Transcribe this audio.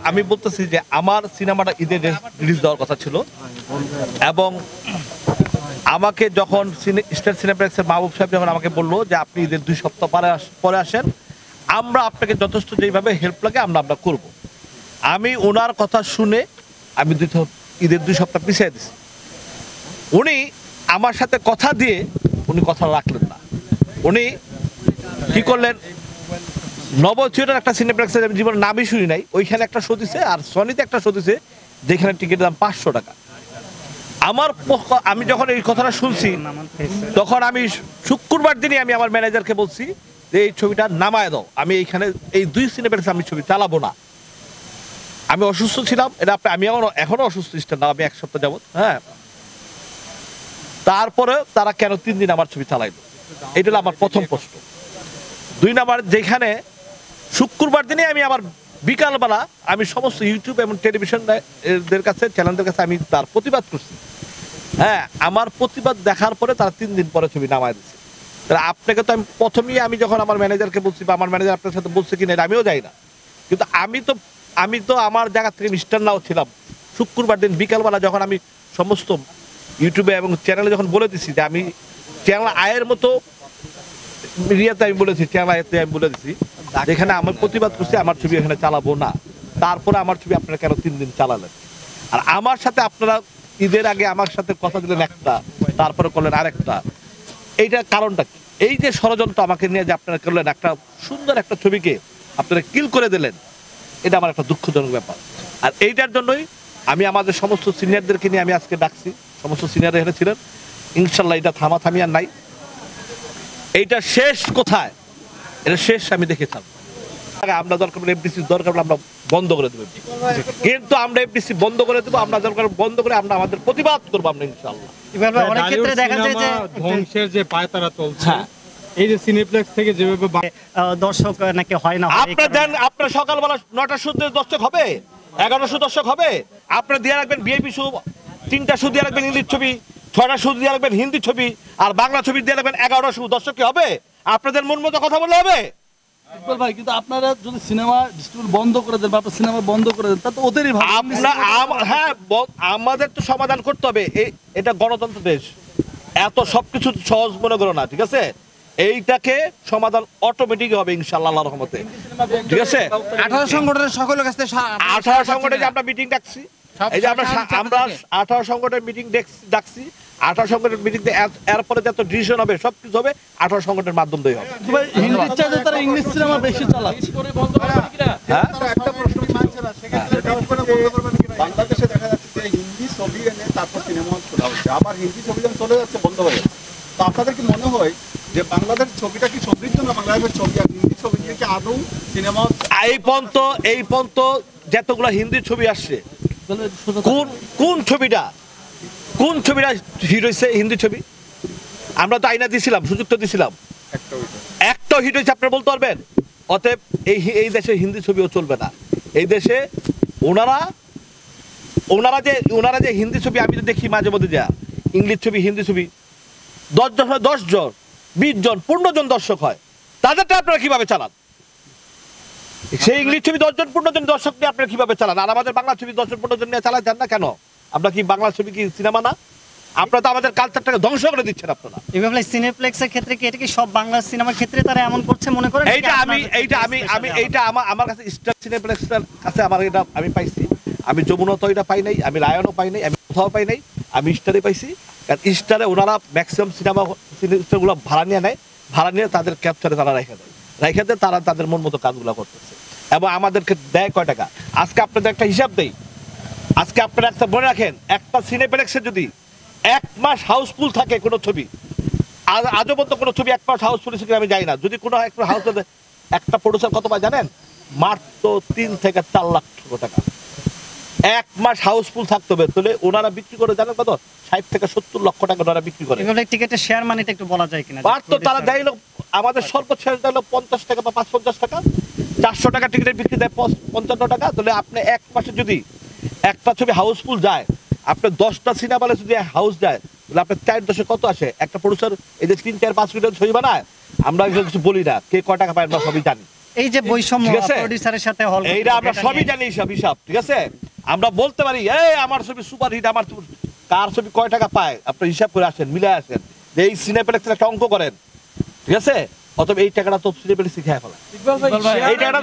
আমি বলতেছি যে আমার সিনেমাটা ঈদে রিলিজ দেওয়ার কথা ছিল এবং আমাকে যখন স্টার সিনেপ্লেক্সের মাহবুব সাহেব যখন আমাকে বললো যে আপনি ঈদের 2 সপ্তাহ পরে আসেন, আমরা আপনাকে যথেষ্ট যেভাবে হেল্প লাগে আমরা করব। আমি ওনার কথা শুনে আমি ঈদের 2 সপ্তাহ পিছিয়ে দিছি। উনি আমার সাথে কথা দিয়ে উনি কথা রাখলেন না। উনি কি করলেন, নব থিয়েটার একটা সিনেপ্লেক্সের আমি জীবনের নামই শুনি নাই, ওইখানে একটা শো দিছে, আর সনিতে একটা শো দিছে যেখানে টিকিটের দাম 500 টাকা। আমি যখন এই কথাটা শুনছি তখন আমি শুক্রবার দিনই আমি আমার ম্যানেজারকে বলছি যে এই ছবিটা নামায় দাও, আমি এইখানে এই 2 সিনেপ্লেক্সে আমি ছবি চালাবো না। আমি অসুস্থ ছিলাম, এটা আমি এখনো অসুস্থ না, আমি 1 সপ্তাহ যাবত। হ্যাঁ, তারপরে তারা কেন 3 দিন আমার ছবি চালাইলো, এটা হলো আমার প্রথম প্রশ্ন। 2 নাম্বার, যেখানে শুক্রবার দিনে আমি আমার বিকালবেলা আমি সমস্ত ইউটিউব এবং টেলিভিশনদের কাছে চ্যানেলদের কাছে আমি তার প্রতিবাদ করছি। হ্যাঁ, আমার প্রতিবাদ দেখার পরে তারা 3 দিন পরে ছবি নামায় দিচ্ছে। তাহলে আপনাকে তো আমি প্রথমেই আমি যখন আমার ম্যানেজারকে বলছি বা আমার ম্যানেজার আপনার সাথে বলছে কিনা আমিও যাই না, কিন্তু আমি তো আমার জায়গা থেকে মিস্টার নাও ছিলাম। শুক্রবার দিন বিকালবেলা যখন আমি সমস্ত ইউটিউবে এবং চ্যানেলে যখন বলে দিছি যে আমি চ্যানেল আয়ের মতো মিডিয়াতে আমি বলেছি, চ্যানেল আয়েতে আমি বলে দিছি যেখানে আমার প্রতিবাদ করছি আমার ছবি এখানে চালাবো না। তারপরে আমার ছবি আপনারা কেন 3 দিন চালালেন? আর আমার সাথে আপনারা ঈদের আগে আমার সাথে কথা দিলেন একটা, তারপরে করলেন আরেকটা। এইটার কারণটা কি? এই যে ষড়যন্ত্র আমাকে নিয়ে যে আপনারা করলেন, একটা সুন্দর একটা ছবিকে আপনারা কিল করে দিলেন, এটা আমার একটা দুঃখজনক ব্যাপার। আর এইটার জন্যই আমি আমাদের সমস্ত সিনিয়রদেরকে নিয়ে আমি আজকে ডাকছি, সমস্ত সিনিয়র এখানে ছিলেন। ইনশাল্লাহ এটা থামাথামি আর নাই, এইটা শেষ কোথায়, এটা শেষ আমি দেখেছিলাম। আমরা দরকার এফডিসি দরকার আমরা বন্ধ করে দেবো, কিন্তু আমরা এফডিসি বন্ধ করে দেবো, আমরা দরকার বন্ধ করে আমরা আমাদের প্রতিবাদ করবো আমরা ইনশাআল্লাহ। অনেক ক্ষেত্রে দেখা যায় যে ধ্বংসের যে পায়তারা চলছে, এই যে সিনেপ্লেক্স থেকে যেভাবে দর্শক নাকি হয় না। আপনার সকালবেলা 9টার শুদ্ধ দর্শক হবে, 11টার শুদ্ধ দর্শক হবে। আপনারা দিয়ে রাখবেন ভিআইপি শো, 3টা শো দিয়ে রাখবেন ইংলিশ ছবি, 6টা শো দিয়ে রাখবেন হিন্দি ছবি, আর বাংলা ছবি দিয়ে রাখবেন 11টা শো। দর্শক কি হবে? আপনাদের মন মতো কথা বললে হবে ভাই? কিন্তু আপনারা যদি সিনেমা ডিস্ট্রিবিউট বন্ধ করে দেন বা আপনার সিনেমা বন্ধ করে দেন, তা তো ওদেরই ভালো। হ্যাঁ, আমাদের তো সমাধান করতে হবে, এটা গণতন্ত্র দেশ, এত সবকিছু সহজ মনে করো না, ঠিক আছে? এইটাকে সমাধান অটোমেটিক হবে ইনশাআল্লাহ আল্লাহর রহমতে, ঠিক আছে? 18 সংগঠনের সকলের কাছে 18 সংগঠনে আমরা মিটিং ডাকছি, এই যে আমরা 18 সংগঠনের মিটিং ডাকছি। 18 সংগঠনের মিটিং এরপরে যত ডিসিশন হবে সবকিছু হবে 18 সংগঠনের মাধ্যম দিয়ে হবে। হিন্দির চাইতে তারা ইংলিশ সিনেমা বেশি চালাচ্ছে। একটা প্রশ্ন মানছে না, সেক্ষেত্রে বাংলাদেশে দেখা যাচ্ছে যে হিন্দি ছবি এনে তারপর সিনেমা খোলা হচ্ছে, আবার হিন্দি ছবি যখন চলে যাচ্ছে বন্ধ হয়ে যাচ্ছে। তো আপনাদের কি মনে হয় যে বাংলাদেশ ছবিটা কি সমৃদ্ধ না, বাংলাদেশের ছবি আর হিন্দি ছবি নিয়ে কি আদৌ সিনেমা? এই পর্যন্ত যতগুলো হিন্দি ছবি আসছে, কোন ছবিটা হিট হয়েছে? হিন্দি ছবি আমরা তো আইনা দিছিলাম, সুযোগ তো দিছিলাম, একটা হিট হয়েছে আপনারা বলতে পারবেন? অতএব এই দেশে হিন্দি ছবিও চলবে না। এই দেশে ওনারা যে হিন্দি ছবি আমি তো দেখি মাঝে মধ্যে, যা ইংলিশ ছবি হিন্দি ছবি 10 জন হয়, 10 জন 20 জন 15 জন দর্শক হয়, তাদেরটা আপনারা কিভাবে চালান? সেই ইংলিশ ছবি 10 জন 15 জন দর্শক নিয়ে আপনারা কিভাবে চালান? আর আমাদের বাংলা ছবি 10 জন 15 জন নিয়ে চালাচ্ছেন না কেন? আমরা কি বাংলা ছবি কি সিনেমা না? আপনারা তো আমাদের কালচারটাকে ধ্বংস করে দিচ্ছেন আপনারা। এভাবে সিনেপ্লেক্সের ক্ষেত্রে কি এটা কি সব বাংলা সিনেমার ক্ষেত্রে তারা এমন করছে মনে করেন? এইটা আমার কাছে স্টার সিনেপ্লেক্সের কাছে আমার এটা আমি পাইছি। আমি যমুনা তো এটা পাই নাই, আমি রায়নও পাই নাই, আমি কোথাও পাই নাই, আমি স্টারে পাইছি। কারণ স্টারে ওনারা ম্যাক্সিমাম সিনেমাগুলো ভাড়া নিয়ে নেয়, ভাড়া নিয়ে তাদের ক্যাপচারে তারা রেখে দেয়, তারা তাদের মন মতো কাজগুলো করতেছে এবং আমাদেরকে দেয় কয় টাকা। আজকে আপনাদের একটা হিসাব দেই, আজকে আপনারা একটা মনে রাখেন, একটা সিনেপ্লেক্সে যদি 1 মাস হাউসফুল থাকে কোনো ছবি, আজও পর্যন্ত কোনো ছবি 1 মাস হাউসফুল হিসেবে আমি যাই না। যদি কোনো একটা হাউসফুল, একটা প্রডিউসার কত পায় জানেন? মাত্র 3 থেকে 4 লাখ টাকা। 1 মাস হাউসফুল থাকতে হবে, তাহলে ওনারা বিক্রি করে জানেন কত? 60 থেকে 70 লক্ষ টাকা ওনারা বিক্রি করে। টিকেটের শেয়ার মানিটা একটু বলা যায় কিনা? তো তারা দেয়, আমাদের সর্বোচ্চ দেয় 50 টাকা বা 550 টাকা, 400 টাকা টিকিটের বিক্রি দেয় 55 টাকা। তাহলে আপনি 1 মাসে যদি একটা ছবি হাউসফুল যায়, আপনার 10টা সিনেমা যদি হাউস যায়, তাহলে আপনার 4 দশে কত আসে? একটা প্রডিউসার এই যে 3, 4, 5 মিলিয়ন ছবি বানায়, আমরা কিছু বলি না, কে কয় টাকা পায় আমরা সবই জানি। এই যে বৈষম্য ঠিক আছে? প্রোডিউসারের সাথে হল এইটা আমরা সবই জানি, হিসাব ঠিক আছে। আমরা বলতে পারি এই আমার ছবি সুপারহিট, আমার কার ছবি কয় টাকা পায়, আপনি হিসাব করে আসেন, মিলে আসেন, যে এই সিনেপ্লেক্সের একটা অঙ্ক করেন, ঠিক আছে। অতএব এই টাকাটা তো সিনেপ্লেক্স খেয়ে ফেলা, এই টাকাটা